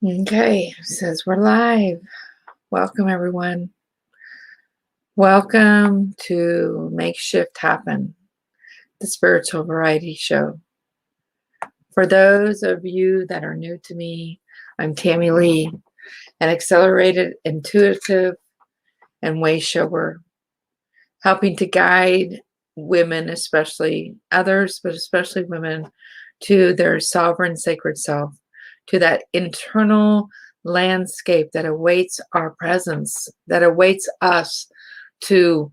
Okay, says we're live. Welcome, everyone. Welcome to Makeshift Happen, the spiritual variety show. For those of you that are new to me, I'm Tammy Lee, an accelerated, intuitive, and way shower, helping to guide women, especially others, but especially women, to their sovereign sacred self, to that internal landscape that awaits our presence, that awaits us to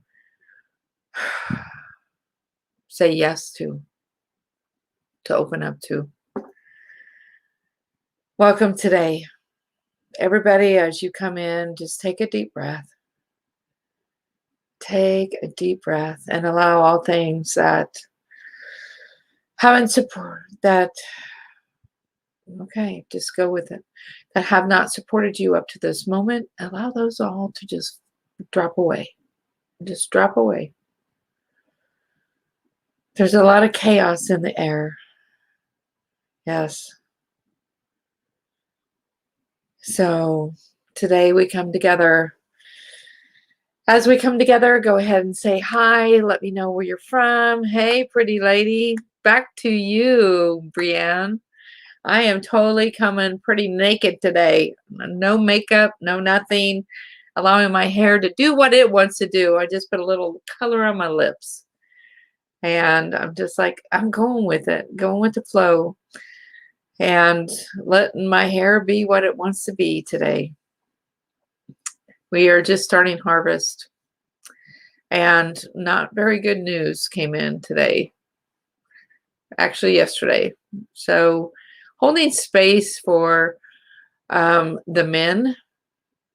say yes to open up to. Welcome today. Everybody, as you come in, just take a deep breath. Take a deep breath and allow all things that haven't support that, okay, just go with it, that have not supported you up to this moment, allow those all to just drop away. Just drop away. There's a lot of chaos in the air. Yes. So today we come together. As we come together, go ahead and say hi. Let me know where you're from. Hey, pretty lady. Back to you, Brienne. I am totally coming pretty naked today. No makeup, no nothing. Allowing my hair to do what it wants to do. I just put a little color on my lips. And I'm just like, I'm going with it. Going with the flow. And letting my hair be what it wants to be today. We are just starting harvest. And not very good news came in today. Actually, yesterday. So holding space for the men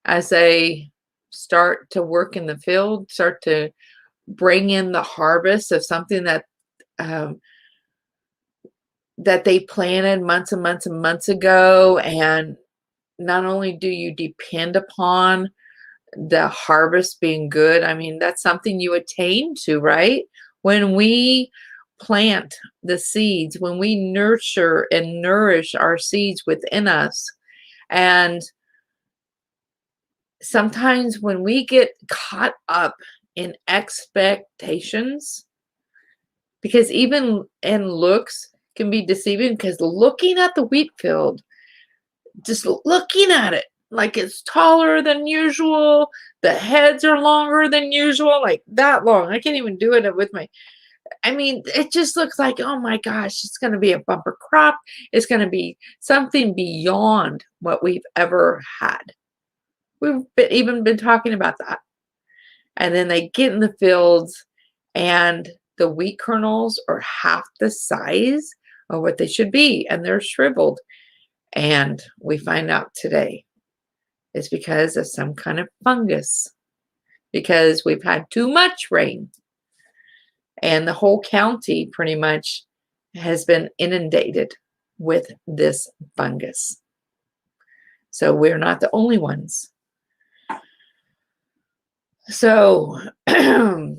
as they start to work in the field, start to bring in the harvest of something that that they planted months and months and months ago. And not only do you depend upon the harvest being good, I mean, that's something you attain to, right? When we plant the seeds, when we nurture and nourish our seeds within us, and sometimes when we get caught up in expectations, because even in looks can be deceiving, because looking at the wheat field, just looking at it, like it's taller than usual, the heads are longer than usual, like that long. I can't even do it with my, I mean, it just looks like, oh my gosh, it's going to be a bumper crop. It's going to be something beyond what we've ever had. We've even been talking about that. And then they get in the fields and the wheat kernels are half the size of what they should be, and they're shriveled. And we find out today it's because of some kind of fungus, because we've had too much rain. And the whole county pretty much has been inundated with this fungus. So we're not the only ones. So I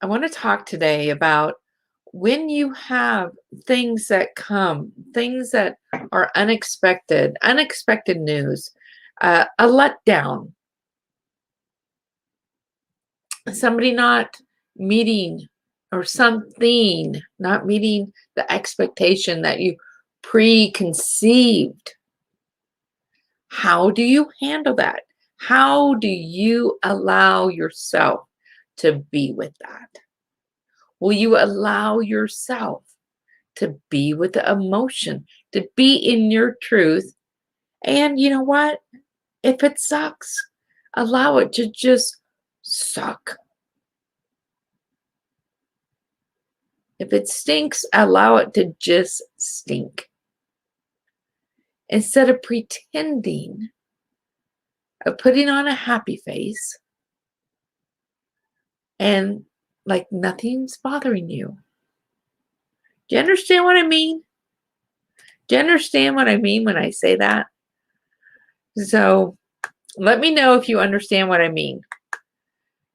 want to talk today about when you have things that come, things that are unexpected news, a letdown, somebody not meeting, or something not meeting the expectation that you preconceived. How do you handle that? How do you allow yourself to be with that? Will you allow yourself to be with the emotion, to be in your truth? And you know what? If it sucks, allow it to just suck. If it stinks, allow it to just stink. Instead of pretending, of putting on a happy face and like nothing's bothering you. Do you understand what I mean? Do you understand what I mean when I say that? So let me know if you understand what I mean.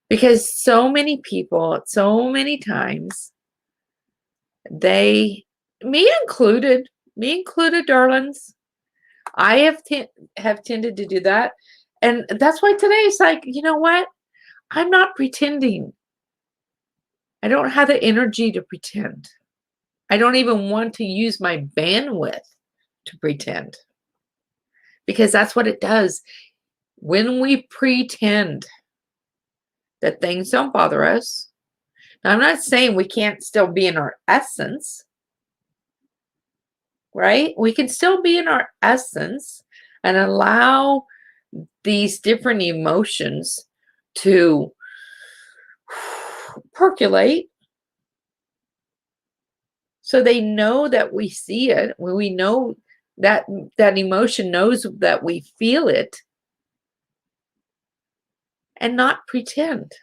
Because so many people, so many times, me included, darlings, I have tended to do that. And that's why today it's like, you know what? I'm not pretending. I don't have the energy to pretend. I don't even want to use my bandwidth to pretend. Because that's what it does. When we pretend that things don't bother us. Now, I'm not saying we can't still be in our essence, right? We can still be in our essence and allow these different emotions to percolate so they know that we see it. When we know that that emotion knows that we feel it, and not pretend.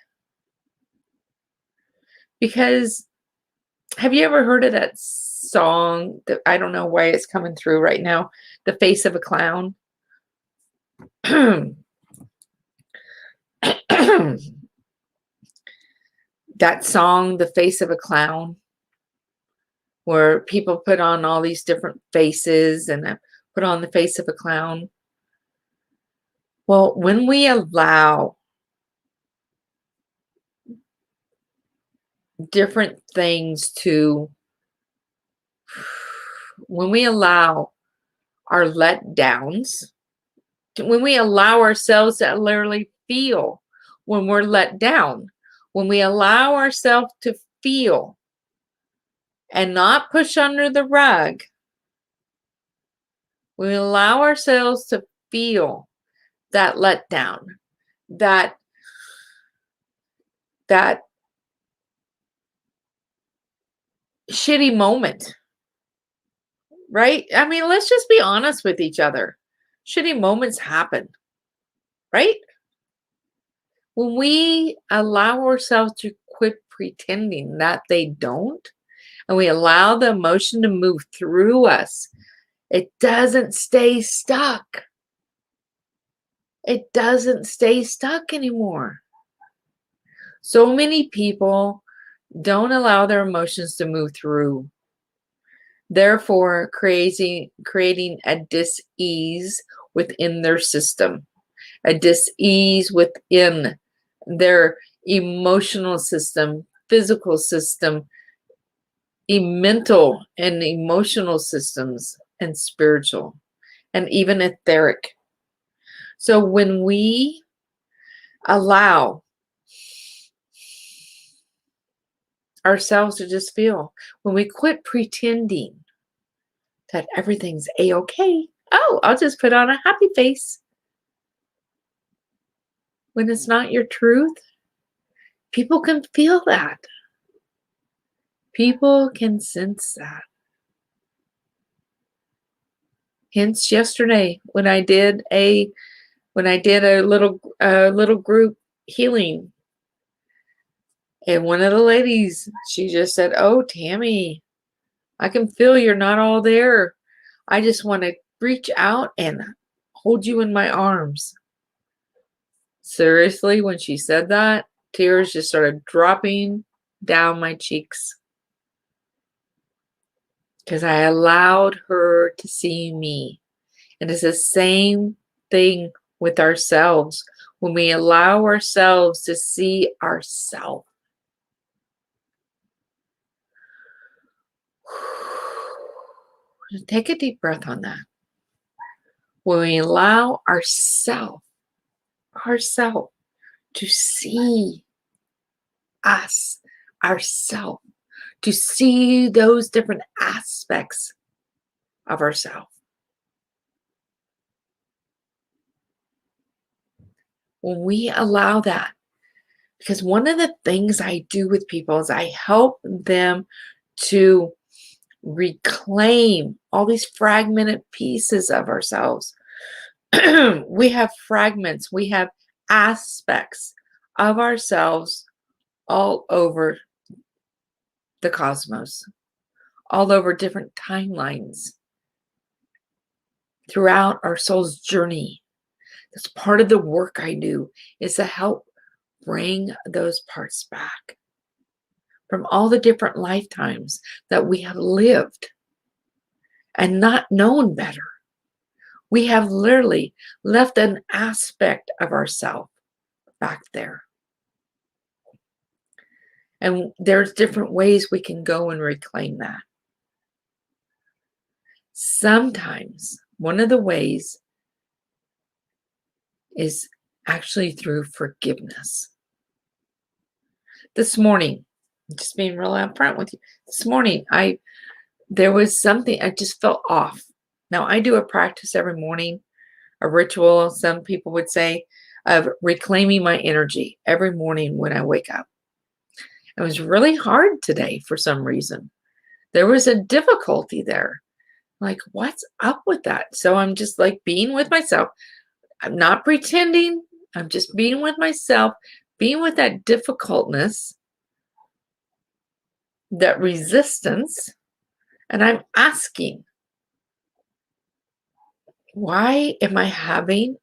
Because have you ever heard of that song that I don't know why it's coming through right now? The Face of a Clown. That song, The Face of a Clown, where people put on all these different faces and put on the face of a clown. Well, when we allow different things when we allow our letdowns, when we allow ourselves to literally feel when we're let down, when we allow ourselves to feel and not push under the rug, we allow ourselves to feel that letdown, that shitty moment, right? I mean, let's just be honest with each other. Shitty moments happen, right? When we allow ourselves to quit pretending that they don't, and we allow the emotion to move through us, it doesn't stay stuck. It doesn't stay stuck anymore. So many people don't allow their emotions to move through, therefore creating a dis-ease within their system, a dis-ease within their emotional system, physical system, mental and emotional systems, and spiritual, and even etheric. So when we allow ourselves to just feel, when we quit pretending that everything's a-okay, oh, I'll just put on a happy face, when it's not your truth, people can feel that. People can sense that. Hence yesterday when I did a little group healing, and one of the ladies, she just said, "Oh, Tammy, I can feel you're not all there. I just want to reach out and hold you in my arms." Seriously, when she said that, tears just started dropping down my cheeks. Because I allowed her to see me. And it's the same thing with ourselves. When we allow ourselves to see ourselves. Take a deep breath on that. When we allow ourselves to see us, ourselves, to see those different aspects of ourselves. When we allow that, because one of the things I do with people is I help them to reclaim all these fragmented pieces of ourselves. We have fragments, we have aspects of ourselves all over the cosmos, all over different timelines. throughout our soul's journey. That's part of the work I do, is to help bring those parts back from all the different lifetimes that we have lived and not known better. We have literally left an aspect of ourselves back there. And there's different ways we can go and reclaim that. Sometimes one of the ways is actually through forgiveness. This morning, just being real upfront with you, this morning there was something I just felt off. Now I do a practice every morning, a ritual, some people would say, of reclaiming my energy every morning when I wake up. It was really hard today for some reason. There was a difficulty there. Like, what's up with that? So I'm just like being with myself. I'm not pretending. I'm just being with myself, being with that difficultness, that resistance. And I'm asking, why am I having,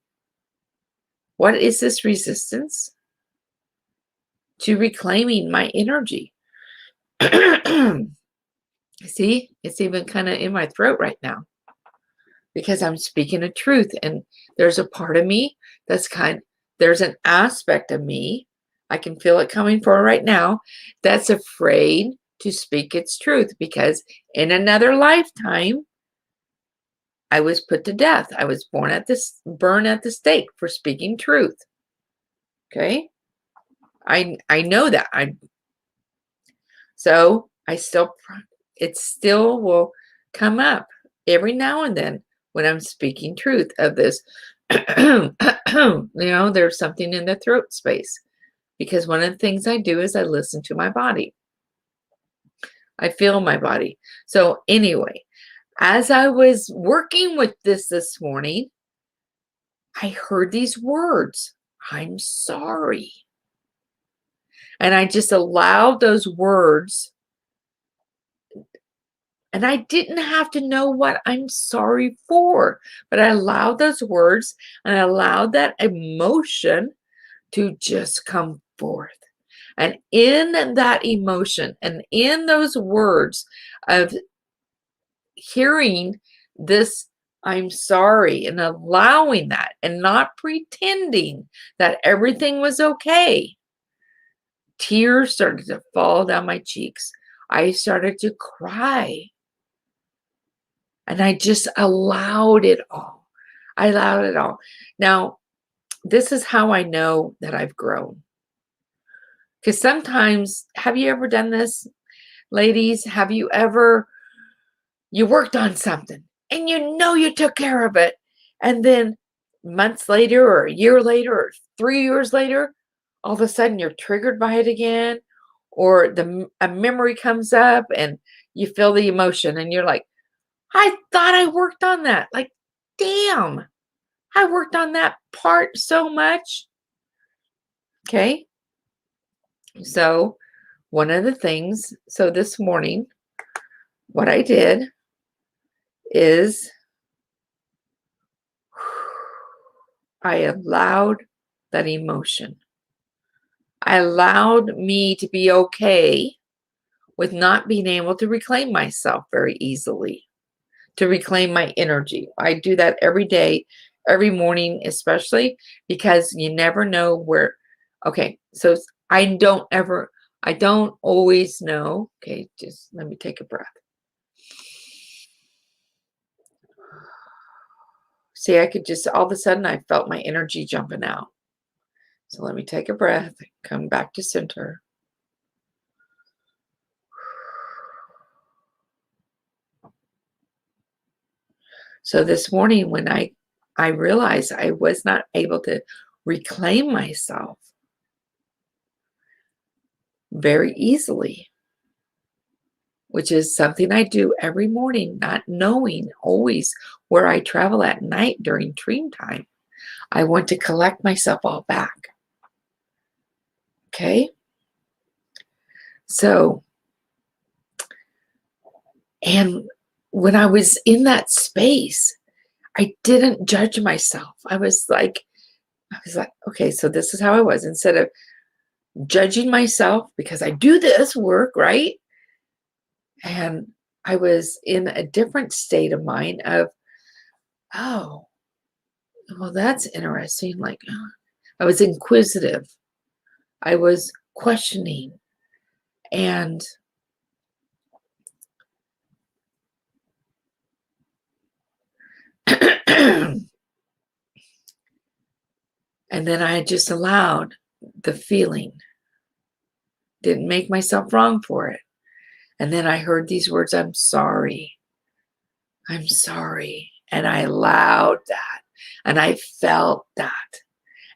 what is this resistance to reclaiming my energy? See, it's even kind of in my throat right now because I'm speaking a truth, and there's a part of me there's an aspect of me, I can feel it coming forward right now, that's afraid to speak its truth because in another lifetime, I was put to death. I was burned at the stake for speaking truth. Okay? I know that. So it still will come up every now and then when I'm speaking truth of this. There's something in the throat space, because one of the things I do is I listen to my body. I feel my body. So anyway, as I was working with this morning, I heard these words, I'm sorry. And I just allowed those words. And I didn't have to know what I'm sorry for, but I allowed those words and I allowed that emotion to just come forth. And in that emotion and in those words of hearing this, I'm sorry, and allowing that and not pretending that everything was okay, tears started to fall down my cheeks. I started to cry. And I just allowed it all. I allowed it all. Now, this is how I know that I've grown. Because sometimes, have you ever done this, ladies? Have you worked on something and you took care of it. And then months later or a year later or 3 years later, all of a sudden you're triggered by it again, or a memory comes up and you feel the emotion and you're like, I thought I worked on that. Like, damn, I worked on that part so much. Okay. So one of the things, so this morning, what I did is I allowed that emotion. I allowed me to be okay with not being able to reclaim myself very easily, to reclaim my energy. I do that every day, every morning, especially because you never know where. Okay, so I don't always know. Okay, just let me take a breath. See, I could just, all of a sudden, I felt my energy jumping out. So let me take a breath, come back to center. So this morning when I realized I was not able to reclaim myself very easily, which is something I do every morning, not knowing always where I travel at night during dream time. I want to collect myself all back. Okay? So, and when I was in that space, I didn't judge myself. I was like, okay, so this is how I was. Instead of judging myself because I do this work, right? And I was in a different state of mind of, oh, well, that's interesting. Like, I was inquisitive. I was questioning. And and then I just allowed the feeling, didn't make myself wrong for it. And then I heard these words, I'm sorry. I'm sorry. And I allowed that. And I felt that.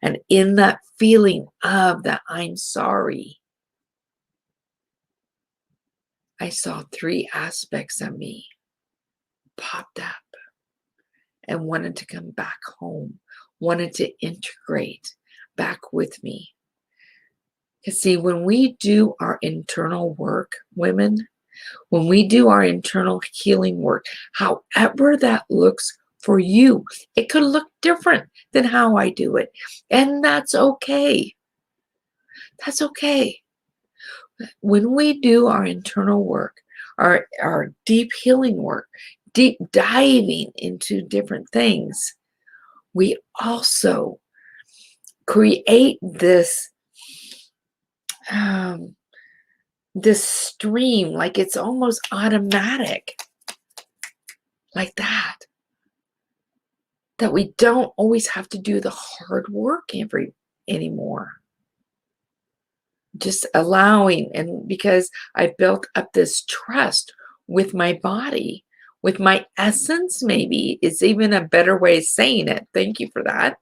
And in that feeling of that I'm sorry, I saw three aspects of me popped up and wanted to come back home, wanted to integrate back with me. Because see, when we do our internal work, women, when we do our internal healing work, however that looks for you, it could look different than how I do it. And that's okay. That's okay. When we do our internal work, our deep healing work, deep diving into different things, we also create um, this stream, like it's almost automatic, like that we don't always have to do the hard work anymore. Just allowing, and because I built up this trust with my body, with my essence, maybe is even a better way of saying it. Thank you for that.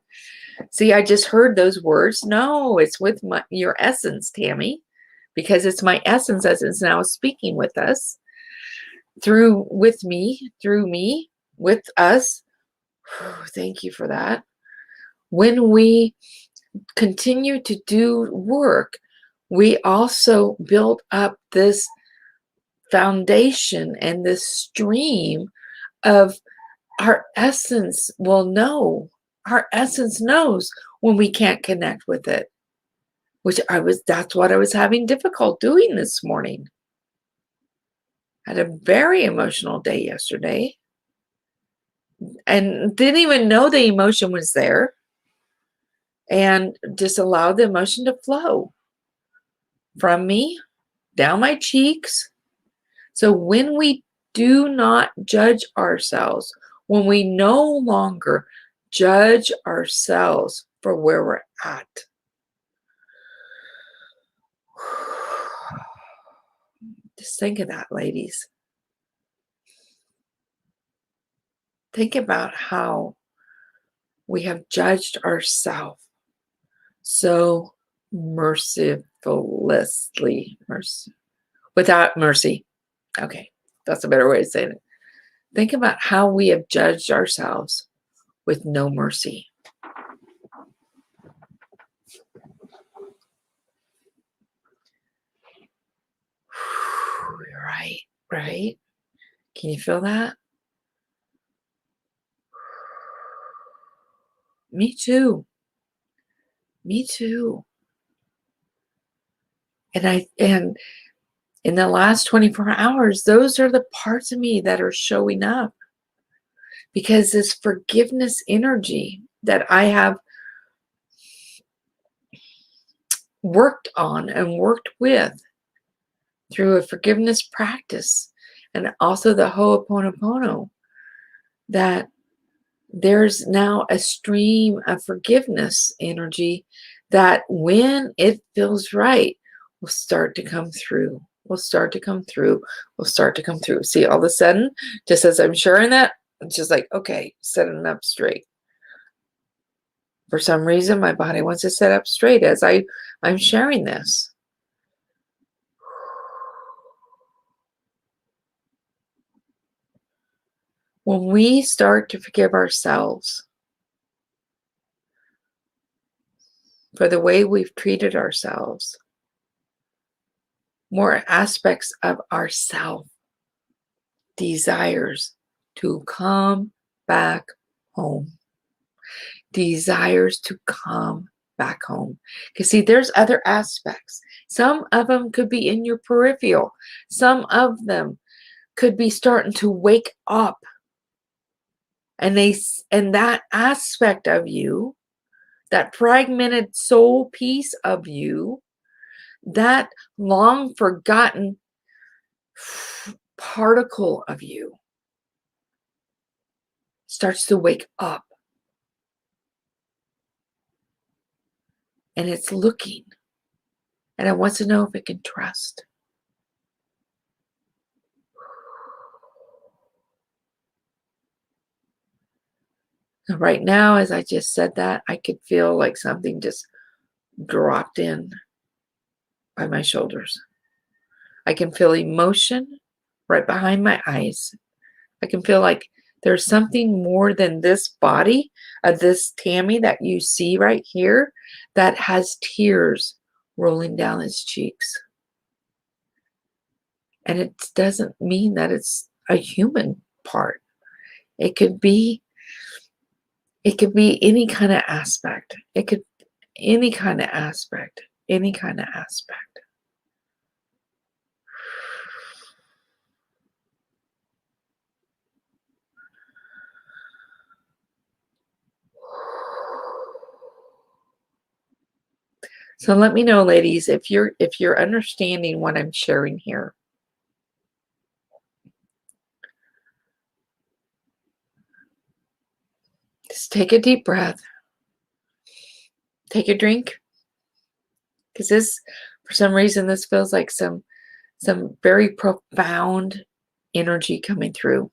See, I just heard those words. No, it's with your essence, Tammy, because it's my essence as it's now speaking with us, through me, with us. Thank you for that. When we continue to do work, we also build up this foundation and this stream of our essence will know. Our essence knows when we can't connect with it, that's what I was having difficult doing this morning. I had a very emotional day yesterday and didn't even know the emotion was there, and just allowed the emotion to flow from me down my cheeks. So when we do not judge ourselves, when we no longer judge ourselves for where we're at, just think of that, ladies. Think about how we have judged ourselves so mercilessly, without mercy. Okay, that's a better way of saying it. Think about how we have judged ourselves with no mercy. Right, right. Can you feel that? Me too. Me too. And in the last 24 hours, those are the parts of me that are showing up, because this forgiveness energy that I have worked on and worked with through a forgiveness practice, and also the Ho'oponopono, that there's now a stream of forgiveness energy that when it feels right will start to come through, will start to come through, will start to come through. See, all of a sudden, just as I'm sharing that, it's just like, okay, setting up straight. For some reason, my body wants to set up straight as I'm sharing this. When we start to forgive ourselves for the way we've treated ourselves, more aspects of ourself desires to come back home, desires to come back home. Because see, there's other aspects. Some of them could be in your peripheral. Some of them could be starting to wake up. And that aspect of you, that fragmented soul piece of you, that long forgotten particle of you starts to wake up. And it's looking. And it wants to know if it can trust. And right now, as I just said that, I could feel like something just dropped in by my shoulders. I can feel emotion right behind my eyes. I can feel like there's something more than this body of this Tammy that you see right here that has tears rolling down its cheeks. And it doesn't mean that it's a human part. It could be any kind of aspect. It could any kind of aspect. Any kind of aspect. So let me know, ladies, if you're understanding what I'm sharing here. Just take a deep breath. Take a drink. Because this, for some reason, this feels like some very profound energy coming through.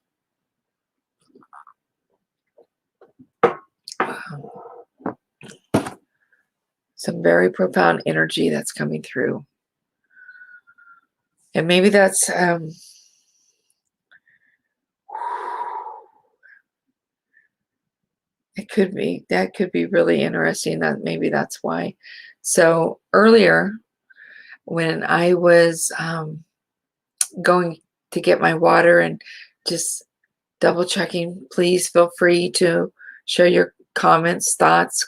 Some very profound energy that's coming through. And maybe that's that could be really interesting. That maybe that's why. So earlier, when I was going to get my water and just double checking, please feel free to share your comments, thoughts,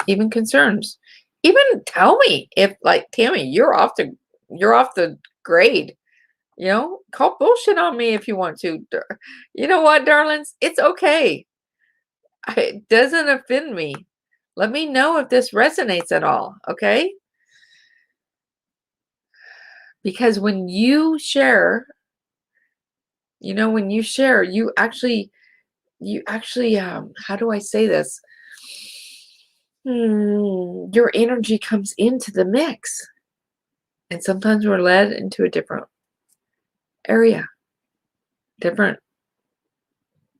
even concerns. Even tell me if, like, Tammy, you're off the grade. Call bullshit on me if you want to. You know what, darlings? It's okay. It doesn't offend me. Let me know if this resonates at all, okay? Because when you share, you actually, how do I say this? Your energy comes into the mix. And sometimes we're led into a different area, different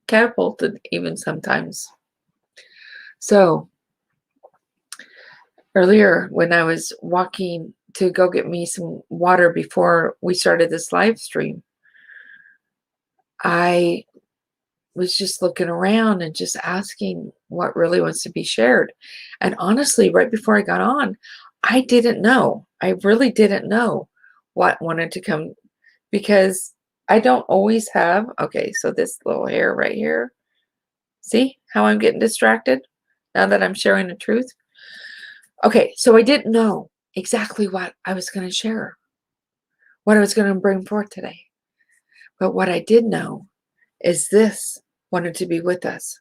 catapulted even sometimes. So earlier when I was walking to go get me some water before we started this live stream, I was just looking around and just asking what really wants to be shared. And honestly, right before I got on, I didn't know. I really didn't know what wanted to come, because I don't always have, okay, so this little hair right here, see how I'm getting distracted now that I'm sharing the truth? Okay, so I didn't know exactly what I was going to share, what I was going to bring forth today. But what I did know is this wanted to be with us.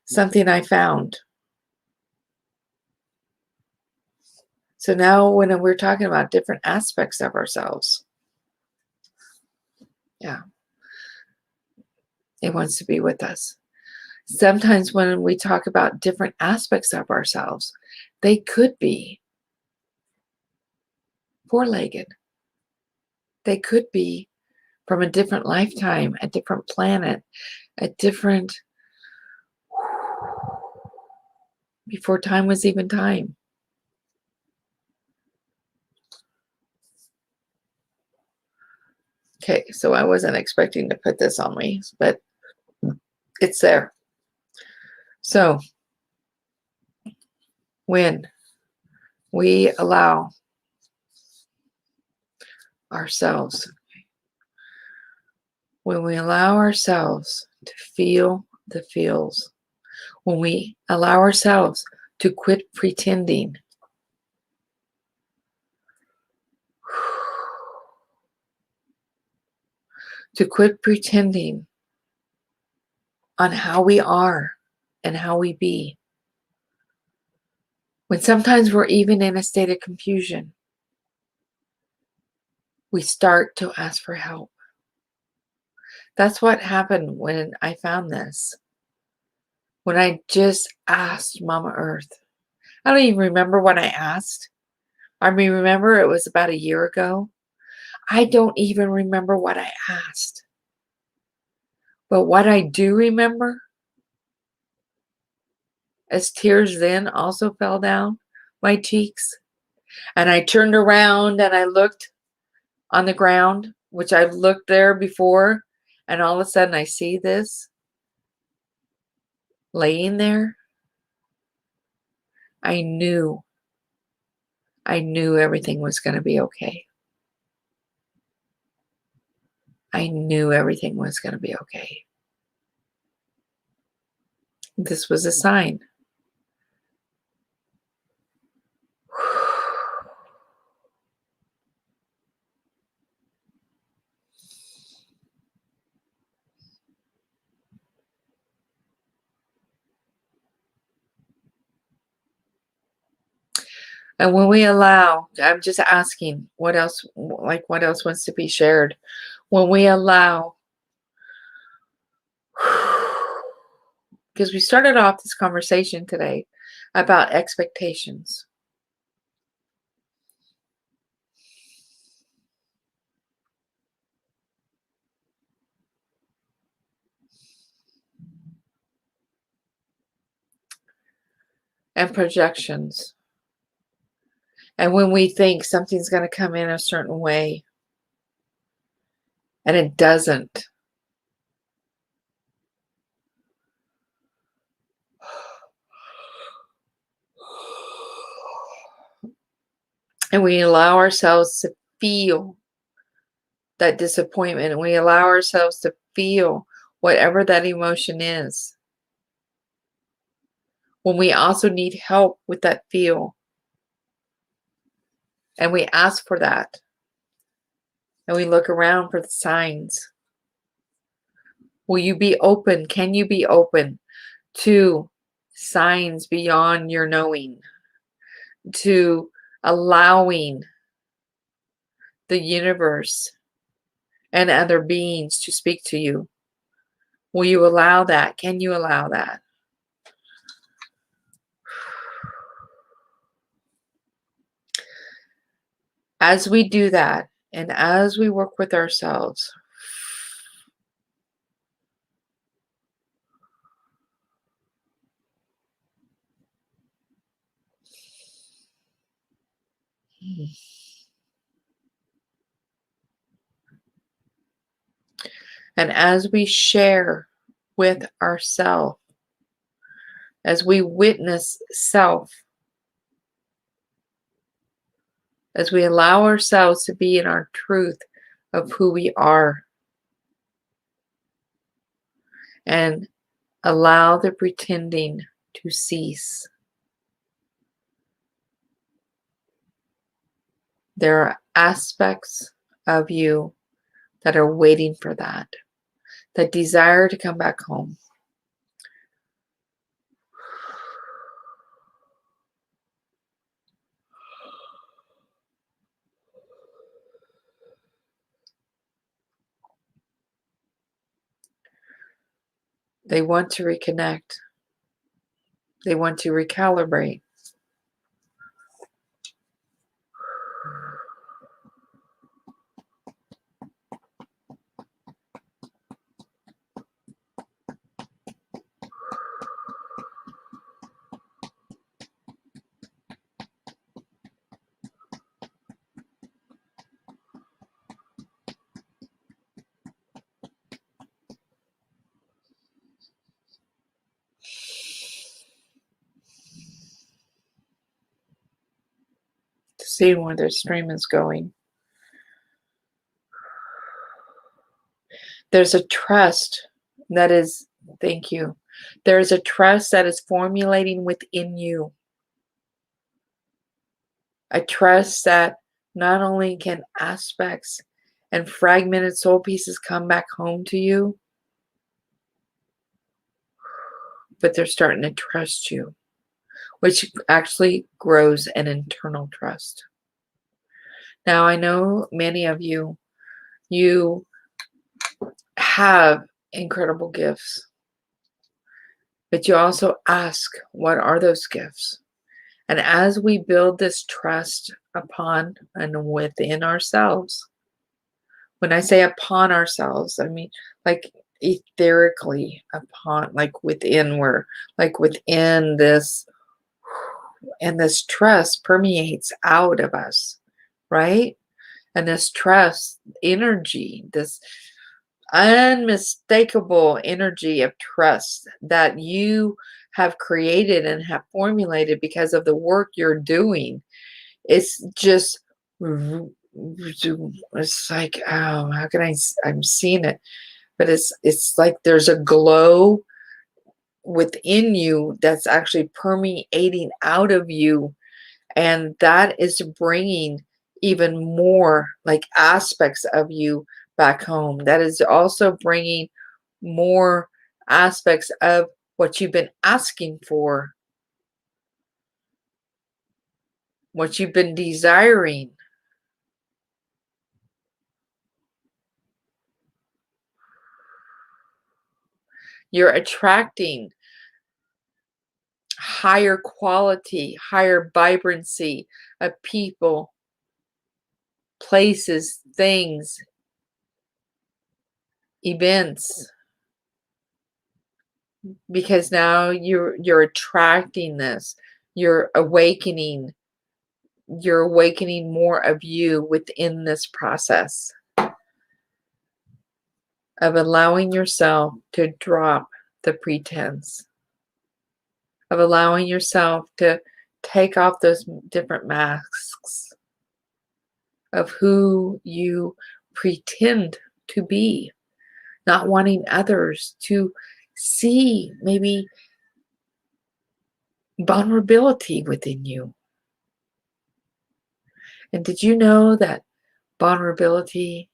Something I found. So now when we're talking about different aspects of ourselves, yeah, it wants to be with us. Sometimes when we talk about different aspects of ourselves, they could be four-legged. They could be from a different lifetime, a different planet, a different, before time was even time. Okay, so I wasn't expecting to put this on me, but it's there. So when we allow ourselves, When we allow ourselves to feel the feels, when we allow ourselves to quit pretending, to quit pretending on how we are and how we be, when sometimes we're even in a state of confusion, we start to ask for help. That's what happened when I found this. When I just asked Mama Earth. I don't even remember what I asked. I mean, remember it was about a year ago. I don't even remember what I asked. But what I do remember, as tears then also fell down my cheeks, and I turned around and I looked on the ground, which I've looked there before, and all of a sudden I see this laying there. I knew everything was going to be okay. I knew everything was going to be okay. This was a sign. And when we allow, I'm just asking, what else wants to be shared? When we allow, because we started off this conversation today about expectations. And projections. And when we think something's going to come in a certain way and it doesn't. And we allow ourselves to feel that disappointment, and we allow ourselves to feel whatever that emotion is. When we also need help with that feel, and we ask for that, and we look around for the signs. Will you be open? Can you be open to signs beyond your knowing? To allowing the universe and other beings to speak to you? Will you allow that? Can you allow that? As we do that, and as we work with ourselves, and as we share with ourselves, as we witness self, as we allow ourselves to be in our truth of who we are, and allow the pretending to cease. There are aspects of you that are waiting for that desire to come back home. They want to reconnect. They want to recalibrate. To see where their stream is going. There's a trust that is, thank you. There is a trust that is formulating within you. A trust that not only can aspects and fragmented soul pieces come back home to you, but they're starting to trust you, which actually grows an internal trust. Now, I know many of you, you have incredible gifts, but you also ask, what are those gifts? And as we build this trust upon and within ourselves, when I say upon ourselves, I mean like etherically upon, like within, we're like within this, and this trust permeates out of us, right? And this trust energy, this unmistakable energy of trust that you have created and have formulated because of the work you're doing. It's just, it's like, oh, how can I'm seeing it, but it's like there's a glow within you that's actually permeating out of you, and that is bringing even more like aspects of you back home. That is also bringing more aspects of what you've been asking for, what you've been desiring. You're attracting higher quality, higher vibrancy of people, places, things, events, because now you're attracting this. You're awakening more of you within this process of allowing yourself to drop the pretense, of allowing yourself to take off those different masks of who you pretend to be, not wanting others to see maybe vulnerability within you. And did you know that vulnerability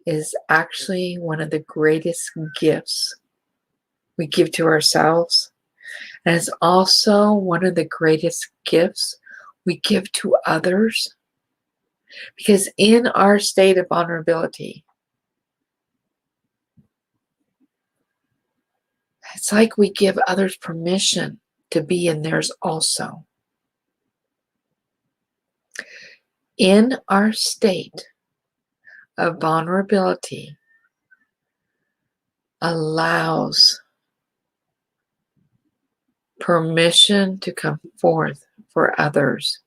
is actually one of the greatest gifts we give to ourselves? And it's also one of the greatest gifts we give to others. Because in our state of vulnerability, it's like we give others permission to be in theirs also. In our state of vulnerability allows permission to come forth for others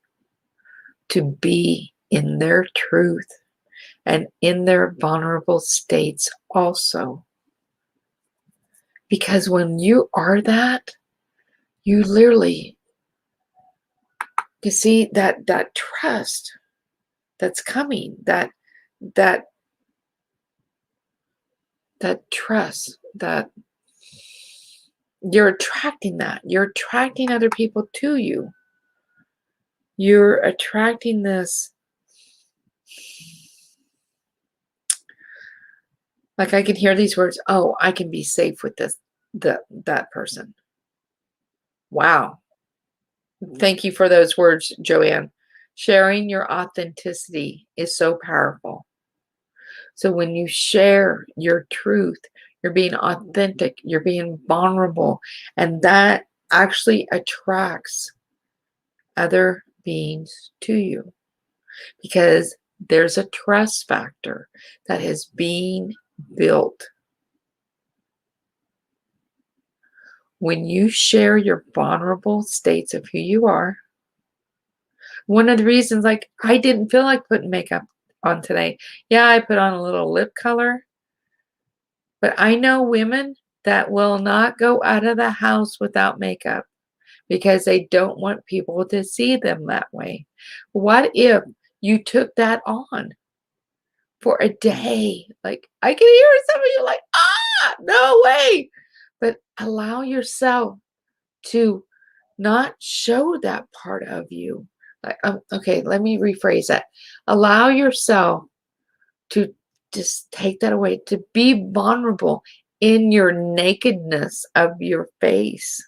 to be in their truth and in their vulnerable states also. Because when you are that, you literally, you see that trust that's coming, that trust, that you're attracting, that you're attracting other people to you. You're attracting this, like I can hear these words, oh, I can be safe with this, that person. Wow. Thank you for those words, Joanne. Sharing your authenticity is so powerful. So when you share your truth, you're being authentic, you're being vulnerable, and that actually attracts other beings to you because there's a trust factor that is being built. When you share your vulnerable states of who you are, one of the reasons, like, I didn't feel like putting makeup on today. Yeah, I put on a little lip color, but I know women that will not go out of the house without makeup because they don't want people to see them that way. What if you took that on for a day. Like, I can hear some of you like, no way. But allow yourself to not show that part of you. Like, okay, let me rephrase that. Allow yourself to just take that away, to be vulnerable in your nakedness of your face.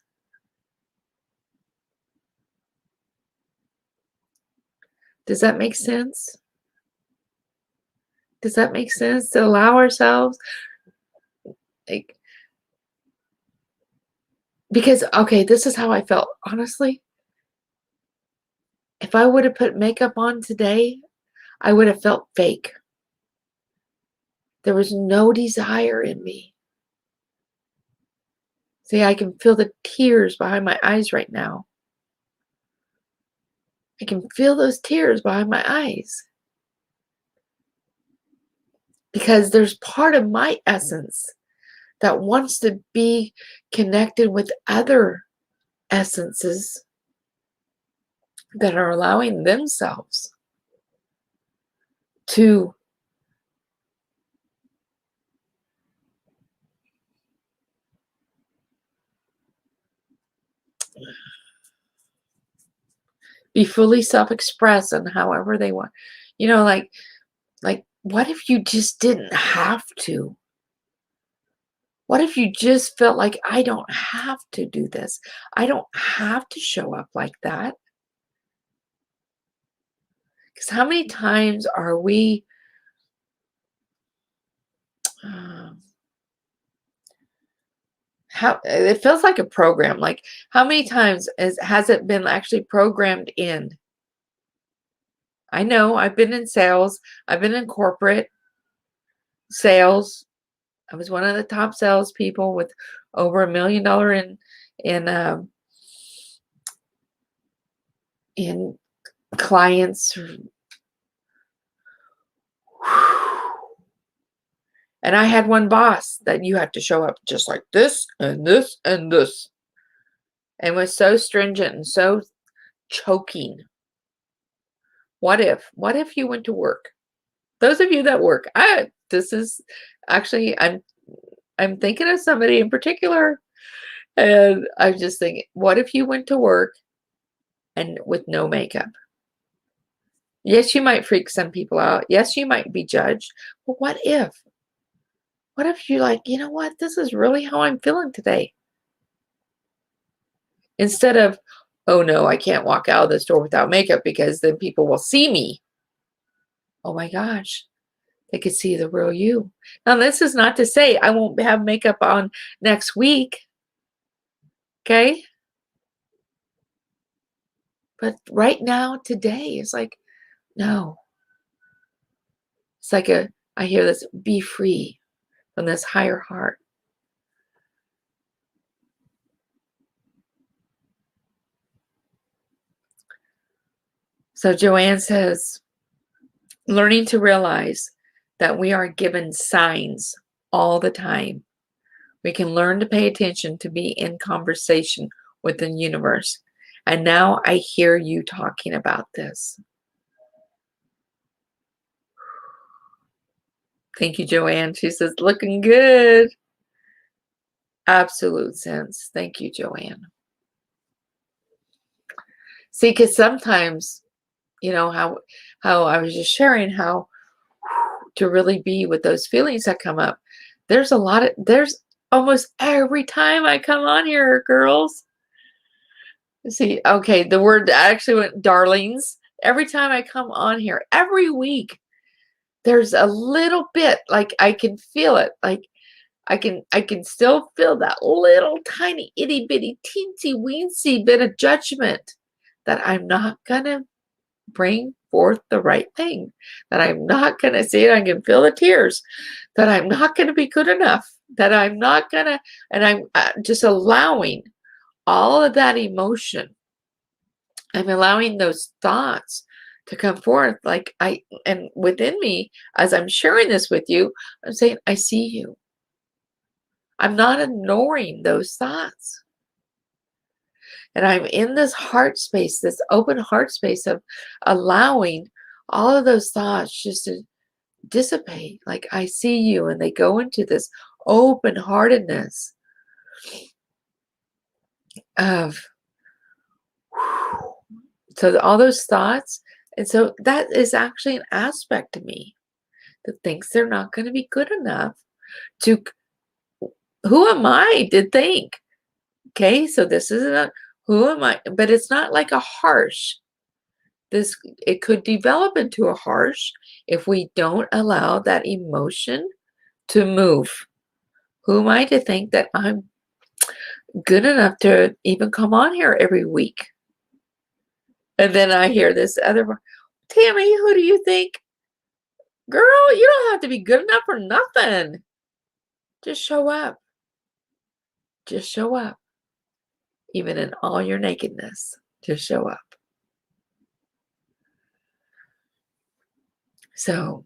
Does that make sense? Does that make sense? To allow ourselves, like, because, okay, this is how I felt. Honestly, if I would have put makeup on today, I would have felt fake. There was no desire in me. See, I can feel the tears behind my eyes right now. I can feel those tears behind my eyes. Because there's part of my essence that wants to be connected with other essences that are allowing themselves to be fully self-expressed and however they want. You know, like what if you just didn't have to? What if you just felt like, I don't have to do this? I don't have to show up like that. Because how many times are we how it feels like a program. Like, how many times has it been actually programmed in? I know I've been in sales. I've been in corporate sales. I was one of the top salespeople with over $1 million in clients. And I had one boss that you had to show up just like this and this and this, and was so stringent and so choking. What if you went to work? Those of you that work, this is actually, I'm thinking of somebody in particular, and I'm just thinking, what if you went to work and with no makeup? Yes, you might freak some people out. Yes, you might be judged. But what if? What if you're like, you know what? This is really how I'm feeling today. Instead of, oh no, I can't walk out of the store without makeup because then people will see me. Oh my gosh. They could see the real you. Now, this is not to say I won't have makeup on next week. Okay? But right now, today, it's like, no. It's like I hear this, be free from this higher heart. So Joanne says, learning to realize that we are given signs all the time. We can learn to pay attention to be in conversation with the universe. And now I hear you talking about this. Thank you, Joanne. She says, looking good. Absolute sense. Thank you, Joanne. See, because sometimes, you know, how I was just sharing how to really be with those feelings that come up. There's almost every time I come on here, girls. See, okay, the word actually went darlings. Every time I come on here, every week, there's a little bit, like I can feel it. Like I can still feel that little tiny itty bitty teensy weensy bit of judgment that I'm not gonna bring forth the right thing, that I'm not gonna see it. I can feel the tears, that I'm not gonna be good enough, that I'm not gonna, and I'm just allowing all of that emotion. I'm allowing those thoughts to come forth, and within me, as I'm sharing this with you, I'm saying, I see you. I'm not ignoring those thoughts. And I'm in this heart space, this open heart space of allowing all of those thoughts just to dissipate. Like, I see you, and they go into this open-heartedness of, so all those thoughts. And so that is actually an aspect to me that thinks they're not going to be good enough to, who am I to think? Okay, so this isn't a, who am I? But it's not like a harsh. It could develop into a harsh if we don't allow that emotion to move. Who am I to think that I'm good enough to even come on here every week? And then I hear this other one, Tammy, who do you think? Girl, you don't have to be good enough for nothing. Just show up. Just show up. Even in all your nakedness, just show up. So,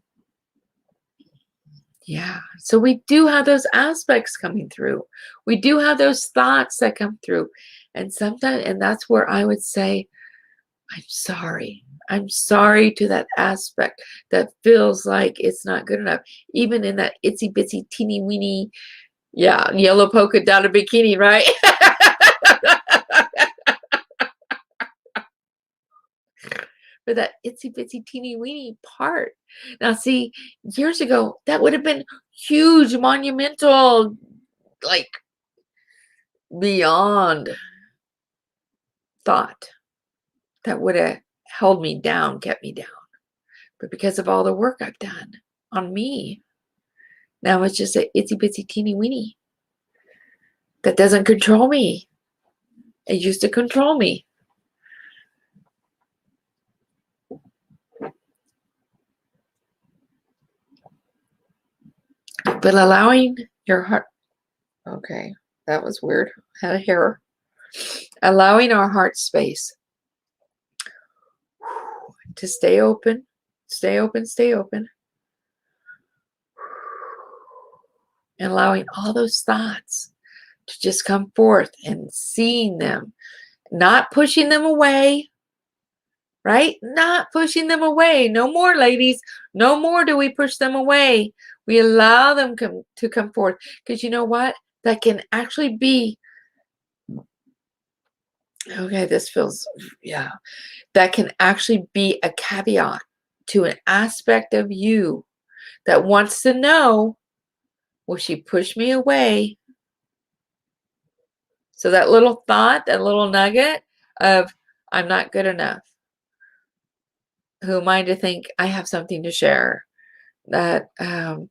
yeah. So we do have those aspects coming through. We do have those thoughts that come through. And sometimes, and that's where I would say, I'm sorry. I'm sorry to that aspect that feels like it's not good enough. Even in that itsy bitsy teeny weeny, yeah, yellow polka dotted bikini, right? For that itsy bitsy teeny weeny part. Now, see, years ago, that would have been huge, monumental, like beyond thought. That would have held me down, kept me down. But because of all the work I've done on me, now it's just a itsy bitsy teeny weeny that doesn't control me. It used to control me. But allowing your heart, okay, that was weird. Had a hair. Allowing our heart space to stay open, stay open, stay open. And allowing all those thoughts to just come forth and seeing them, not pushing them away, right? Not pushing them away. No more, ladies. No more do we push them away. We allow them to come forth. Because you know what? That can actually be, okay, this feels, yeah. That can actually be a caveat to an aspect of you that wants to know, will she push me away? So that little thought, that little nugget of, I'm not good enough. Who am I to think I have something to share? That I'll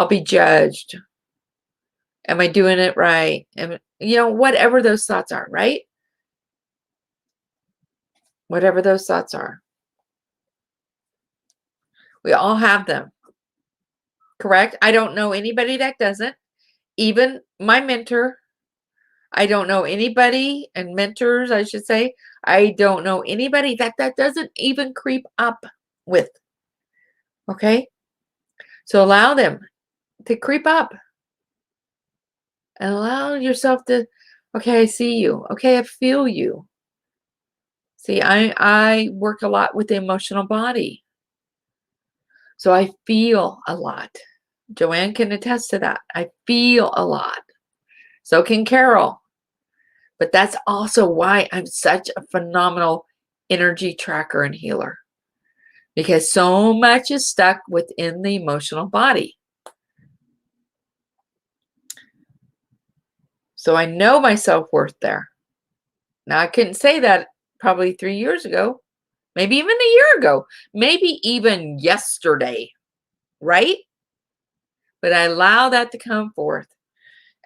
be judged. Am I doing it right? Whatever those thoughts are, right? Whatever those thoughts are. We all have them. Correct? I don't know anybody that doesn't. Even my mentor. I don't know anybody, and mentors, I should say. I don't know anybody that doesn't even creep up with. Okay? So allow them to creep up. And allow yourself to, okay, I see you. Okay, I feel you. See, I work a lot with the emotional body. So I feel a lot. Joanne can attest to that. I feel a lot. So can Carol. But that's also why I'm such a phenomenal energy tracker and healer. Because so much is stuck within the emotional body. So I know my self-worth there. Now, I couldn't say that probably 3 years ago, maybe even a year ago, maybe even yesterday, right? But I allow that to come forth.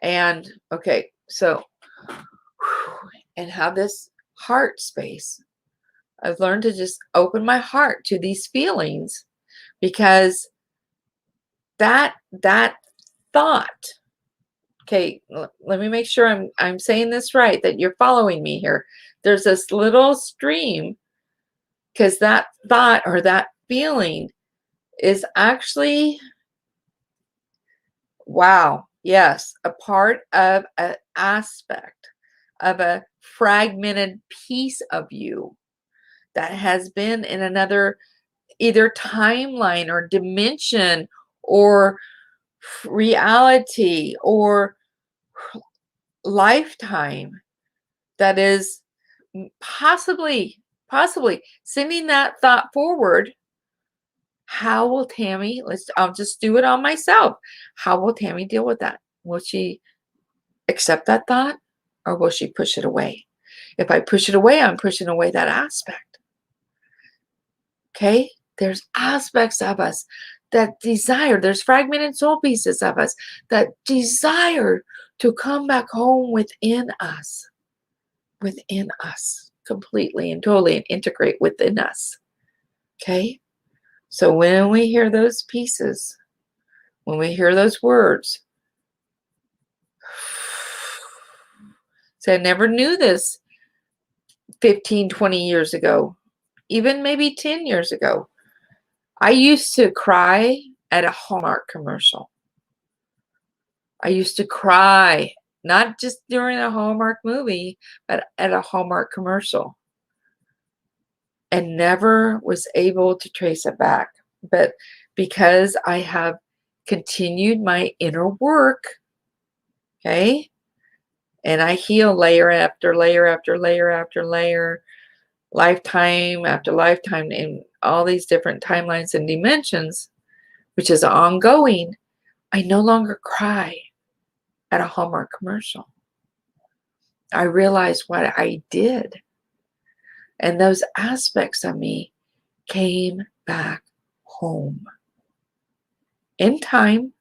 And, okay, so, and have this heart space. I've learned to just open my heart to these feelings, because that thought, okay, let me make sure I'm saying this right, that you're following me here. There's this little stream, because that thought or that feeling is actually, wow, yes, a part of an aspect of a fragmented piece of you that has been in another either timeline or dimension or reality or lifetime that is possibly sending that thought forward. How will Tammy, I'll just do it on myself. How will Tammy deal with that? Will she accept that thought or will she push it away? If I push it away, I'm pushing away that aspect. Okay? There's aspects of us that desire, there's fragmented soul pieces of us that desire to come back home within us completely and totally, and integrate within us. Okay? So when we hear those pieces, when we hear those words, so I never knew this 15, 20 years ago, even maybe 10 years ago. I used to cry at a Hallmark commercial. I used to cry, not just during a Hallmark movie, but at a Hallmark commercial. And never was able to trace it back. But because I have continued my inner work, okay, and I heal layer after layer after layer after layer, lifetime after lifetime, in all these different timelines and dimensions, which is ongoing, I no longer cry at a Hallmark commercial. I realized what I did. And those aspects of me came back home. In time,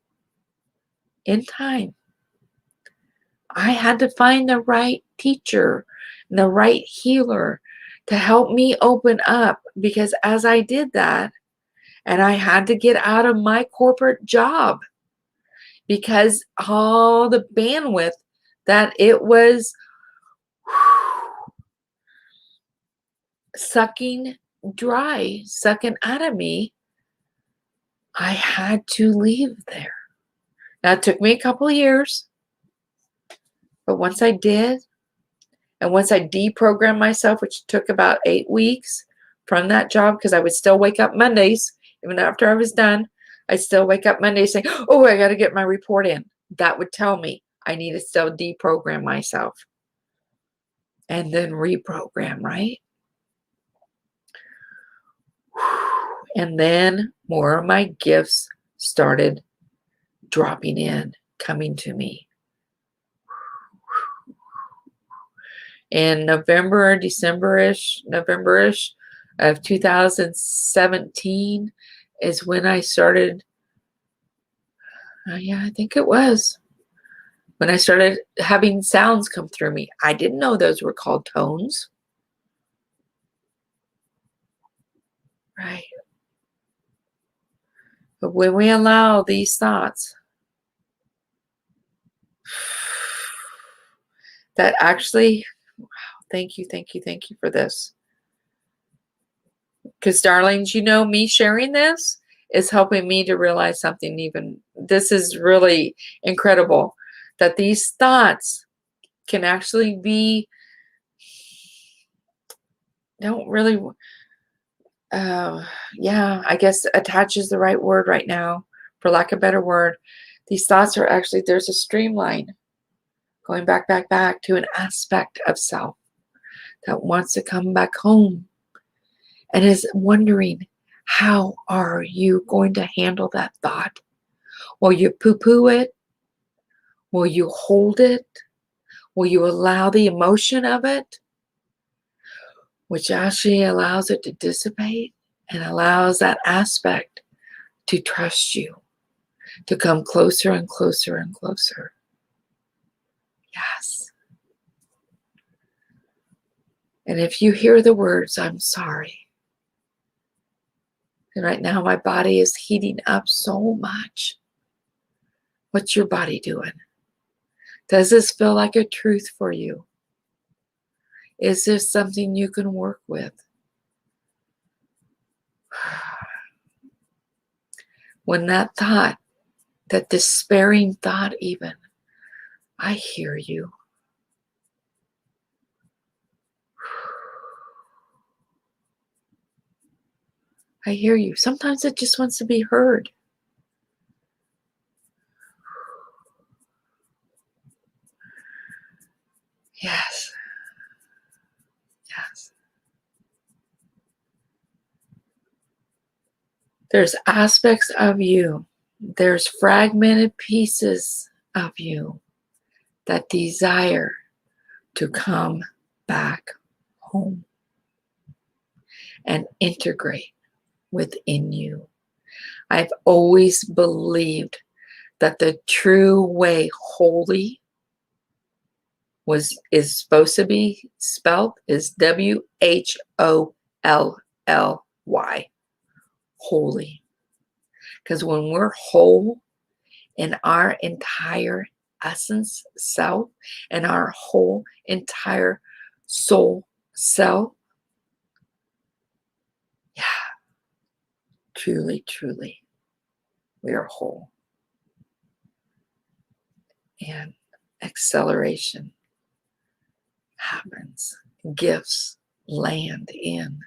I had to find the right teacher, the right healer to help me open up, because as I did that, and I had to get out of my corporate job because all the bandwidth that it was sucking out of me, I had to leave there. Now, it took me a couple of years, but once I did, and once I deprogrammed myself, which took about 8 weeks from that job, because I would still wake up Mondays, even after I was done, I'd still wake up Mondays saying, oh, I got to get my report in. That would tell me I need to still deprogram myself and then reprogram, right? And then more of my gifts started dropping in, coming to me. In November-ish of 2017 is when I started, I think it was, when I started having sounds come through me. I didn't know those were called tones. Right. But when we allow these thoughts that actually, wow, thank you for this. Because, darlings, you know, me sharing this is helping me to realize something even, this is really incredible, that these thoughts can actually be, don't really, I guess attach is the right word right now, for lack of a better word. These thoughts are actually, there's a streamline going back to an aspect of self that wants to come back home and is wondering, how are you going to handle that thought? Will you poo-poo it? Will you hold it? Will you allow the emotion of it, which actually allows it to dissipate and allows that aspect to trust you, to come closer and closer and closer? Yes. And if you hear the words, I'm sorry, and right now my body is heating up so much, what's your body doing? Does this feel like a truth for you? Is this something you can work with? When that thought, that despairing thought even, I hear you. I hear you. Sometimes it just wants to be heard. Yes. Yes. There's aspects of you, there's fragmented pieces of you that desire to come back home and integrate within you. I've always believed that the true way holy is supposed to be spelled is WHOLLY, holy. Because when we're whole in our entire essence self and our whole entire soul self, yeah, truly, truly, we are whole. And acceleration happens. Gifts land in.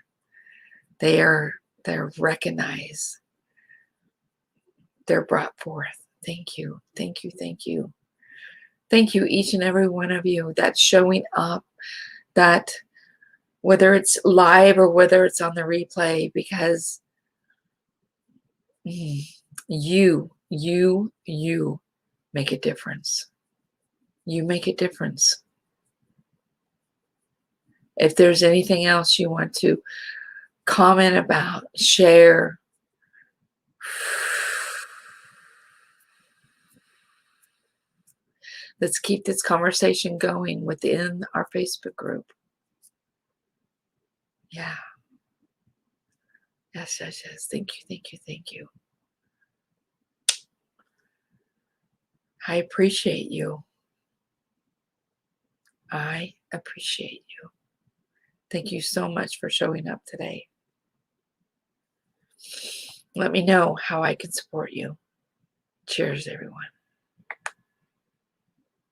They're recognized. They're brought forth. Thank you. Thank you. Thank you. Thank you, each and every one of you that's showing up, that whether it's live or whether it's on the replay, because you make a difference. You make a difference. If there's anything else you want to comment about, share, let's keep this conversation going within our Facebook group. Yeah. Yes, yes, yes. Thank you, thank you, thank you. I appreciate you. I appreciate you. Thank you so much for showing up today. Let me know how I can support you. Cheers, everyone.